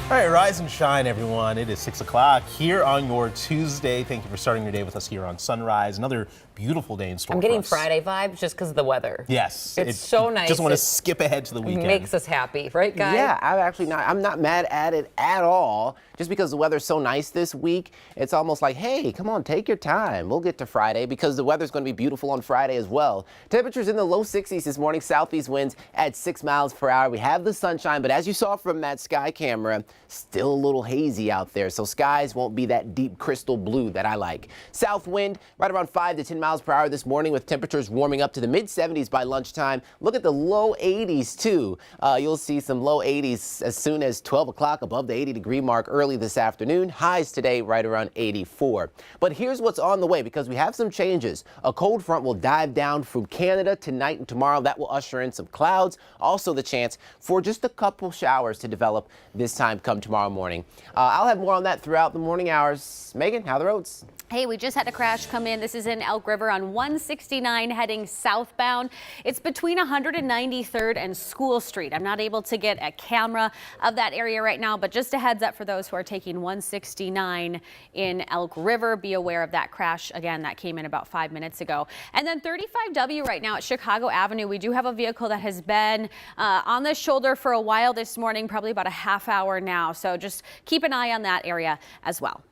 All right, rise and shine, everyone. It is 6 o'clock here on your Tuesday. Thank you for starting your day with us here on Sunrise. Another beautiful day in store I'm getting for us. Friday vibes just because of the weather. Yes. It's so nice. Just want to skip ahead to the weekend. It makes us happy, right, guys? Yeah, I'm not mad at it at all. Just because the weather's so nice this week, it's almost like, hey, come on, take your time. We'll get to Friday because the weather's going to be beautiful on Friday as well. Temperatures in the low 60s this morning, southeast winds at 6 miles per hour. We have the sunshine, but as you saw from that sky camera, still a little hazy out there, so skies won't be that deep crystal blue that I like. South wind right around 5 to 10 miles per hour this morning with temperatures warming up to the mid 70s by lunchtime. Look at the low 80s too. You'll see some low 80s as soon as 12 o'clock above the 80-degree mark early this afternoon. Highs today right around 84. But here's what's on the way because we have some changes. A cold front will dive down from Canada tonight and tomorrow. That will usher in some clouds. Also the chance for just a couple showers to develop this time come tomorrow morning. I'll have more on that throughout the morning hours. Megan, how are the roads? Hey, we just had a crash come in. This is in Elk River on 169 heading southbound. It's between 193rd and School Street. I'm not able to get a camera of that area right now, but just a heads up for those who are taking 169 in Elk River. Be aware of that crash. Again, that came in about 5 minutes ago. And then 35W right now at Chicago Avenue. We do have a vehicle that has been on the shoulder for a while this morning, probably about a half hour now. So just keep an eye on that area as well.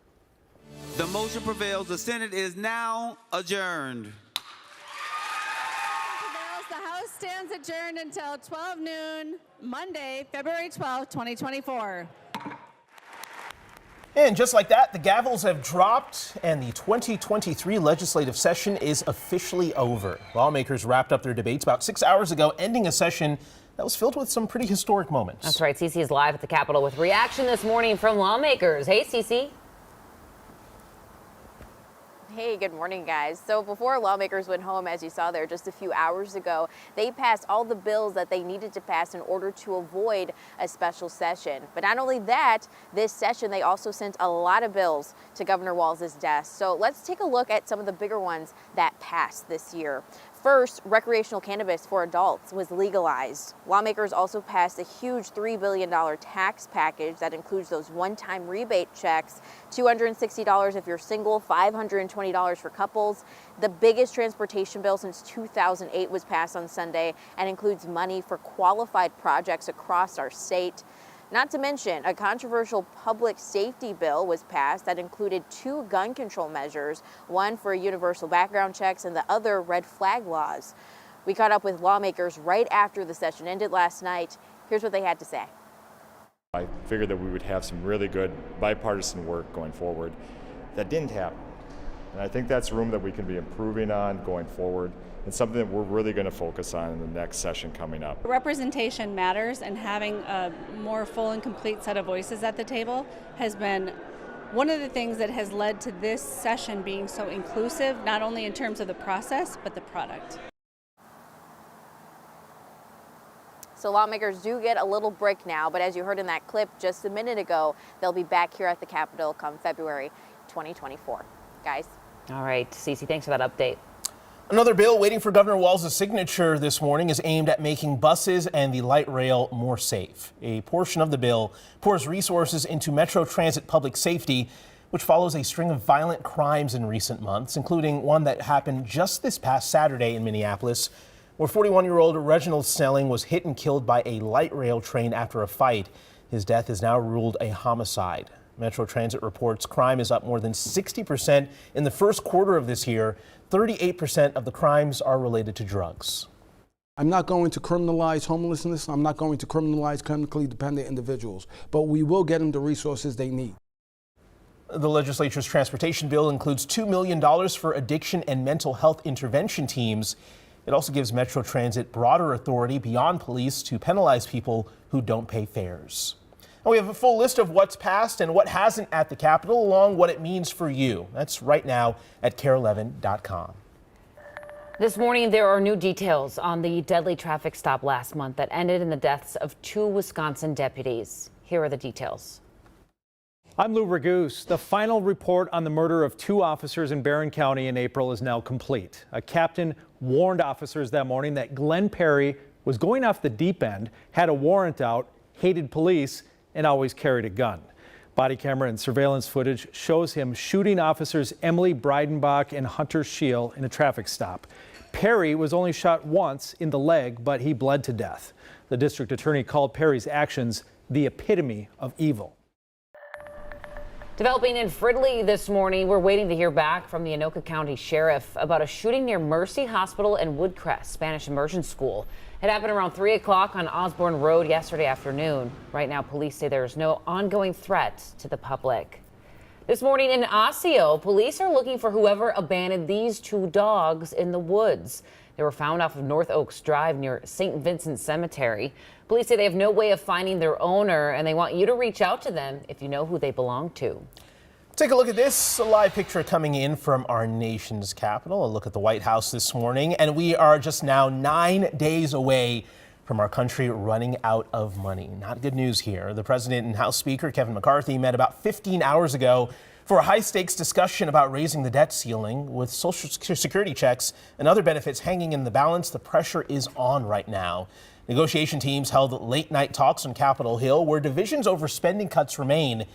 The motion prevails. The Senate is now adjourned. The House stands adjourned until 12 noon, Monday, February 12, 2024. And just like that, the gavels have dropped and the 2023 legislative session is officially over. Lawmakers wrapped up their debates about 6 hours ago, ending a session that was filled with some pretty historic moments. That's right. Cece is live at the Capitol with reaction this morning from lawmakers. Hey, Cece. Hey, good morning, guys. So before lawmakers went home, as you saw there just a few hours ago, they passed all the bills that they needed to pass in order to avoid a special session. But not only that, this session, they also sent a lot of bills to Governor Walz's desk. So let's take a look at some of the bigger ones that passed this year. First, recreational cannabis for adults was legalized. Lawmakers also passed a huge $3 billion tax package that includes those one-time rebate checks, $260 if you're single, $520 for couples. The biggest transportation bill since 2008 was passed on Sunday and includes money for qualified projects across our state. Not to mention, a controversial public safety bill was passed that included 2 gun control measures, one for universal background checks and the other red flag laws. We caught up with lawmakers right after the session ended last night. Here's what they had to say. I figured that we would have some really good bipartisan work going forward. That didn't happen. And I think that's room that we can be improving on going forward. It's something that we're really going to focus on in the next session coming up. Representation matters, and having a more full and complete set of voices at the table has been one of the things that has led to this session being so inclusive, not only in terms of the process, but the product. So lawmakers do get a little break now, but as you heard in that clip just a minute ago, they'll be back here at the Capitol come February 2024. Guys. All right, Cece, thanks for that update. Another bill waiting for Governor Walz's signature this morning is aimed at making buses and the light rail more safe. A portion of the bill pours resources into Metro Transit public safety, which follows a string of violent crimes in recent months, including one that happened just this past Saturday in Minneapolis, where 41-year-old Reginald Snelling was hit and killed by a light rail train after a fight. His death is now ruled a homicide. Metro Transit reports crime is up more than 60% in the first quarter of this year. 38% of the crimes are related to drugs. I'm not going to criminalize homelessness. I'm not going to criminalize chemically dependent individuals, but we will get them the resources they need. The legislature's transportation bill includes $2 million for addiction and mental health intervention teams. It also gives Metro Transit broader authority beyond police to penalize people who don't pay fares. And we have a full list of what's passed and what hasn't at the Capitol, along what it means for you. That's right now at KARE11.com. This morning, there are new details on the deadly traffic stop last month that ended in the deaths of 2 Wisconsin deputies. Here are the details. I'm Lou Ragoose. The final report on the murder of 2 officers in Barron County in April is now complete. A captain warned officers that morning that Glenn Perry was going off the deep end, had a warrant out, hated police, and always carried a gun. Body camera and surveillance footage shows him shooting officers Emily Breidenbach and Hunter Scheel in a traffic stop. Perry was only shot once in the leg, but he bled to death. The district attorney called Perry's actions the epitome of evil. Developing in Fridley this morning, we're waiting to hear back from the Anoka County Sheriff about a shooting near Mercy Hospital and Woodcrest Spanish Immersion School. It happened around 3 o'clock on Osborne Road yesterday afternoon. Right now, police say there is no ongoing threat to the public. This morning in Osseo, police are looking for whoever abandoned these 2 dogs in the woods. They were found off of North Oaks Drive near St. Vincent Cemetery. Police say they have no way of finding their owner, and they want you to reach out to them if you know who they belong to. Take a look at this, a live picture coming in from our nation's capital. A look at the White House this morning, and we are just now 9 days away from our country running out of money. Not good news here. The president and House Speaker Kevin McCarthy met about 15 hours ago for a high-stakes discussion about raising the debt ceiling. With Social Security checks and other benefits hanging in the balance, the pressure is on right now. Negotiation teams held late-night talks on Capitol Hill where divisions over spending cuts remain.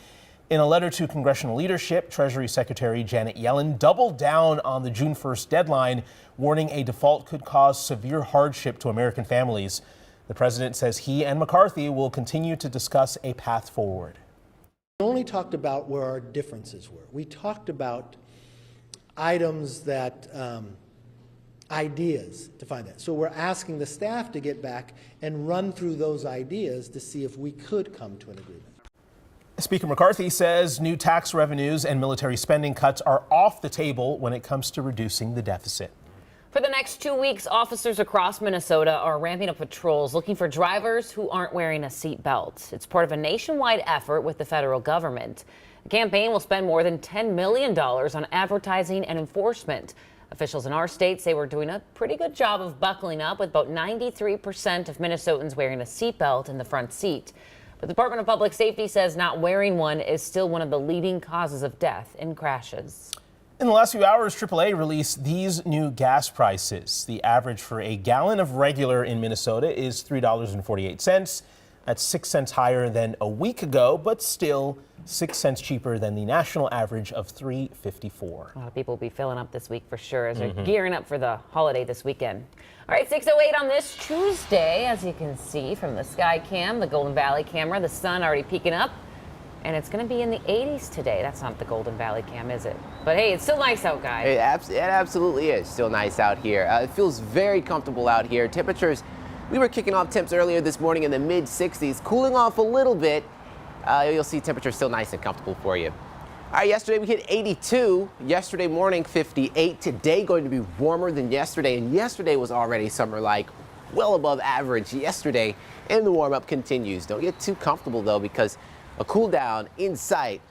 In a letter to congressional leadership, Treasury Secretary Janet Yellen doubled down on the June 1st deadline, warning a default could cause severe hardship to American families. The president says he and McCarthy will continue to discuss a path forward. We only talked about where our differences were. We talked about items that, ideas to find that. So we're asking the staff to get back and run through those ideas to see if we could come to an agreement. Speaker McCarthy says new tax revenues and military spending cuts are off the table when it comes to reducing the deficit. For the next 2 weeks, officers across Minnesota are ramping up patrols looking for drivers who aren't wearing a seatbelt. It's part of a nationwide effort with the federal government. The campaign will spend more than $10 million on advertising and enforcement. Officials in our state say we're doing a pretty good job of buckling up, with about 93% of Minnesotans wearing a seatbelt in the front seat. But the Department of Public Safety says not wearing one is still one of the leading causes of death in crashes. In the last few hours, AAA released these new gas prices. The average for a gallon of regular in Minnesota is $3.48. That's 6 cents higher than a week ago, but still 6 cents cheaper than the national average of $3.54. A lot of people will be filling up this week for sure as they're gearing up for the holiday this weekend. All right, 6:08 on this Tuesday, as you can see from the sky cam, the Golden Valley camera, the sun already peeking up. And it's going to be in the 80s today. That's not the Golden Valley cam, is it? But hey, it's still nice out, guys. It absolutely is still nice out here. It feels very comfortable out here. Temperatures, we were kicking off temps earlier this morning in the mid-60s, cooling off a little bit. You'll see temperatures still nice and comfortable for you. All right, yesterday we hit 82. Yesterday morning, 58. Today going to be warmer than yesterday. And yesterday was already summer-like, well above average yesterday. And the warm-up continues. Don't get too comfortable, though, because a cool down in sight,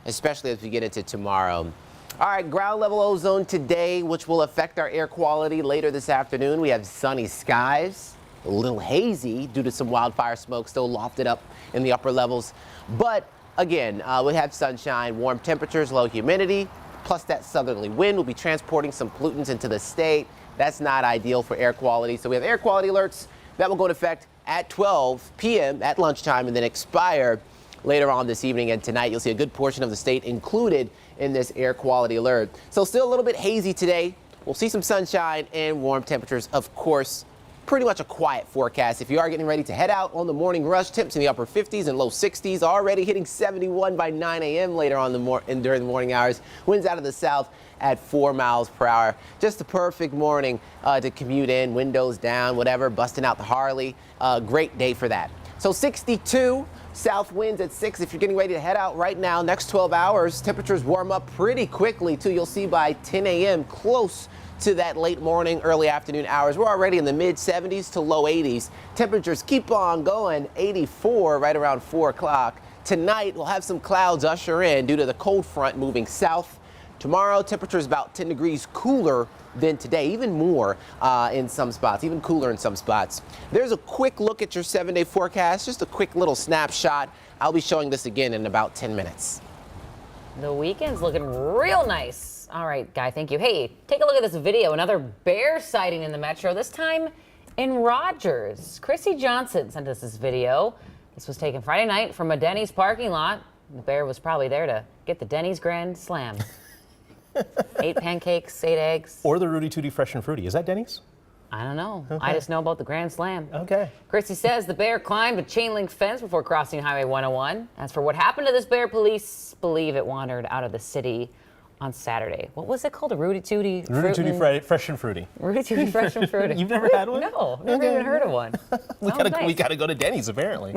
especially as we get into tomorrow. All right, ground level ozone today, which will affect our air quality later this afternoon. We have sunny skies, a little hazy due to some wildfire smoke still lofted up in the upper levels. But again, we have sunshine, warm temperatures, low humidity, plus that southerly wind will be transporting some pollutants into the state. That's not ideal for air quality. So we have air quality alerts that will go into effect at 12 p.m. at lunchtime and then expire later on this evening and tonight. You'll see a good portion of the state included in this air quality alert. So still a little bit hazy today. We'll see some sunshine and warm temperatures. Of course, pretty much a quiet forecast. If you are getting ready to head out on the morning rush, temps in the upper 50s and low 60s, already hitting 71 by 9 a.m. later on during the morning hours. Winds out of the south at 4 miles per hour. Just the perfect morning to commute in, windows down, whatever, busting out the Harley. Great day for that. So 62. South winds at 6 if you're getting ready to head out right now. Next 12 hours, temperatures warm up pretty quickly, too. You'll see by 10 a.m. close to that late morning, early afternoon hours. We're already in the mid 70s to low 80s. Temperatures keep on going, 84 right around 4 o'clock. Tonight, we'll have some clouds usher in due to the cold front moving south. Tomorrow, temperatures about 10 degrees cooler than today, even more in some spots, even cooler in some spots. There's a quick look at your 7-day forecast, just a quick little snapshot. I'll be showing this again in about 10 minutes. The weekend's looking real nice. All right, Guy, thank you. Hey, take a look at this video. Another bear sighting in the metro, this time in Rogers. Chrissy Johnson sent us this video. This was taken Friday night from a Denny's parking lot. The bear was probably there to get the Denny's Grand Slam. 8 pancakes, 8 eggs. Or the Rudy Tooty Fresh and Fruity. Is that Denny's? I don't know. Okay. I just know about the Grand Slam. Okay. Christy says the bear climbed a chain link fence before crossing Highway 101. As for what happened to this bear, police believe it wandered out of the city on Saturday. What was it called? A Rudy Tooty? Rudy Tooty Fresh and Fruity. Rudy Tooty Fresh and Fruity. You've never had one? No, never even heard of one. We gotta go to Denny's apparently.